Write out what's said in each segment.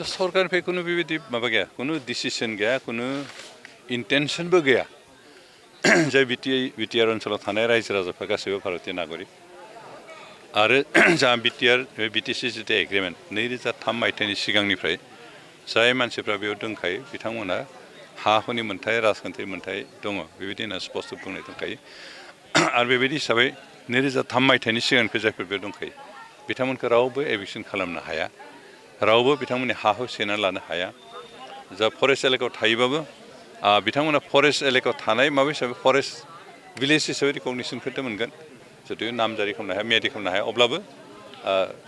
सरकारनिफ्राय कुनु बेबायदि माबा गैया, कुनु डिसिसन गैया, कुनु इन्टेनसनबो गैया। जाय बिटिआर ओनसोलाव थानाय रायजो राजाफ्रा गासैबो भारतीय नागरिक आरो जा बिटिसि जितु एग्रिमेन्ट 2003 मायथाइनि सिगांनिफ्राय जाय मानसिफ्रा बेयाव दंखायो बिथांमोना हा हुनि मोन्थाय राजखान्थि मोन्थाय दङ बेबायदि होनना स्पष्ट बुंनाय दंखायो। आरो बेबायदि हिसाबै 2003 मायथाइनि सिगांनिफ्राय जायफोर बेयाव दंखायो बिथांमोनखौ रावबो एभिक्सन खालामनो हाया, रावबो बिथांमोननि हा हु सेना लानो हाया। जा फरेस्ट एलेकायाव थायोबाबो बिथांमोना फरेस्ट एलेकायाव थानाय माबा हिसाबै फरेस्ट भिलेज हिसाबै रिकगनिसनखौथ' मोनगोन, जुदि नामजारि खालामनो हाया, मेयादि खालामनो हाया, अब्लाबो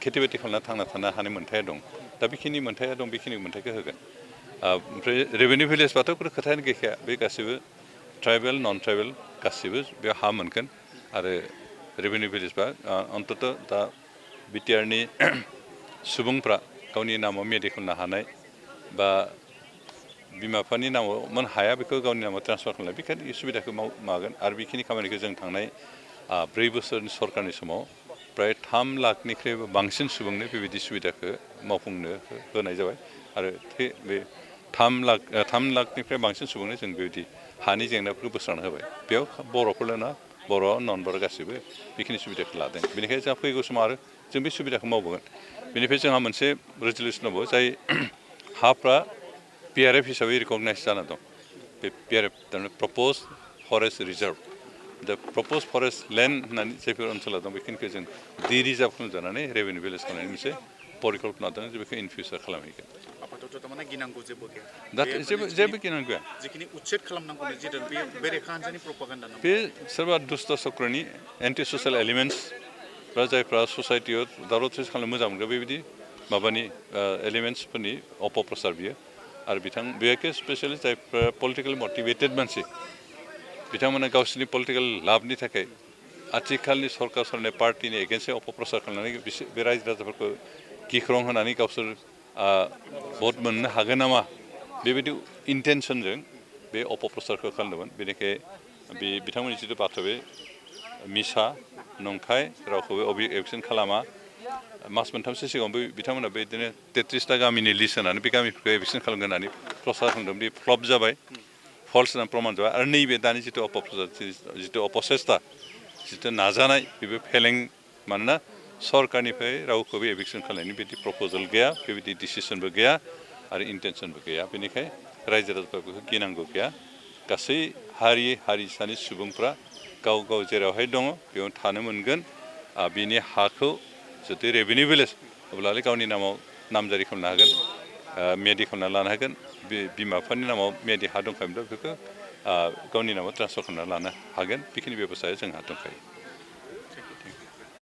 खेथि बाथि खालामना थांना थानो हानाय मोन्थाया दं। दा बेखिनि मोन्थाया दं, बेखिनि मोन्थायखौ होगोन। ओमफ्राय रेभिनिउ भिलेजबाथ' खोथायानो गैखाया, बे गासैबो ट्राइबेल नन ट्राइबेल गासैबो बेयाव हा मोनगोन। आरो रेभिनिउ भिलेजबा अन्तत' दा बिटिआरनि सुबुंफ्रा गावनि नामाव मेयादि खालामनो हानाय बा बिमा बिफानि नामाव हाया बेखौ गावनि नामाव ट्रान्सफार खालामनाय बेखायनो सुबिदाखौ मावगोन। आरो बेखिनि खामानिखौ जों थांनाय 4 बोसोरनि सरकारनि समाव प्राय 3 लाखनिख्रुइबो बांसिन सुबुंनो बेबायदि सुबिदाखौ मावफुंनो होनाय जाबाय। आरो बे 3 लाखनिफ्राय बांसिन सुबुंनो जों बेबायदि हानि जेंनाफोरखौ बोस्रांना होबाय। बेयाव बर'फोरल' नङा, बर' नन बर' गासैबो बेखिनि सुबिदाखौ लादों। बेनिखायनो जोंहा फैगौ समाव आरो जों बे सुबिदाखौ मावबोगोन। बेनिफ्राय जोंहा मोनसे रेजुलेसन दङ जाय हाफ्रा PRF हिसाबै रिकगनाइज जाना दं। बे PRF थारमाने प्रप'ज फरेस्ट रिजार्भ, दा प्रप'ज फरेस्ट लेन्ड होननानै जायफोर ओनसोलाव दं बेखिनिखौ जों रिजार्भ खालामजानानै रेभिनिउ भिलेज खालामनायनि मोनसे परिकल्पना दं, जे बेखौ इन फिउचार खालामहैगोन। आपातत' थारमाने गिनांगौ जेबो गैया। दा जेबो गिनांगौ गैया। जिखिनि उच्चेद खालामनांगौनि जिथु बे रेखा हान्जानि प्रपागान्डा नामा? बे सोरबा दुष्ट चक्रनि एन्टि ससियेल एलिमेन्टस बा जायफ्रा ससाइटियाव दावराव दावसि खालामनो मोजां मोनग्रा बेबायदि माबानि एलिमेन्टसफोरनि अपप्रचार बियो। आरो बेखौ स्पेसियेलि जायफ्रा पलिटिकेल मटिभेटेड मानसि बिथांमोना गावसोरनि पलिटिकेल लाबनि थाखाय आथिखालनि सरकार सालायनाय पार्टिनि एगेन्स्टआव अपप्रचार खालामनानै बे रायजो राजाफोरखौ गिख्रं होनानै गावसोर भट मोननो हागोन नामा बेबायदि इन्टेनसनजों बे अपप्रचारखौ खालामदोंमोन। बेनिखायनो बिथांमोननि जिथु बाथ्रा बे मिसा नंखाय, रावखौबो एक्सन खालामा। मास मोनथामसो सिगाङावबो बिथांमोना बिदिनो 33टा गामिनि लिस्ट होनानै बे गामिफोरखौ एभिक्सन खालामगोन होननानै प्रसार खालामदों। बे फ्लप जाबाय, फल्स होननानै प्रमान जाबाय। आरो नैबे दानि जिथु अपप्रचार, जिथु अपसेस्टा, जिथु नाजानाय बेबो फेलें। मानोना सरकारनिफ्राय रावखौबो एभिक्सन खालामनायनि बिदि प्रप'जाल गैया, बेबायदि डिसिसनबो गैया आरो इन्टेनसनबो गैया। बेनिखायनो रायजो राजाफ्रा बेखौ गिनांगौ गैया। गासै हारि हारिसानि सुबुंफ्रा गाव गाव जेरावहाय दङ बेयाव थानो मोनगोन। बिनि हाखौ जुदि रेभिनिउ भिलेज अब्लालाय गावनि नामाव नामजारि खालामनो हागोन, मेयादि खालामना लानो हागोन। बे बिमा बिफानि नामाव मेयादि हा दंखायोब्ला बेखौ गावनि नामाव ट्रान्सफार खालामना लानो हागोन। बेखिनि बेब'स्थाया जोंहा दंखायो।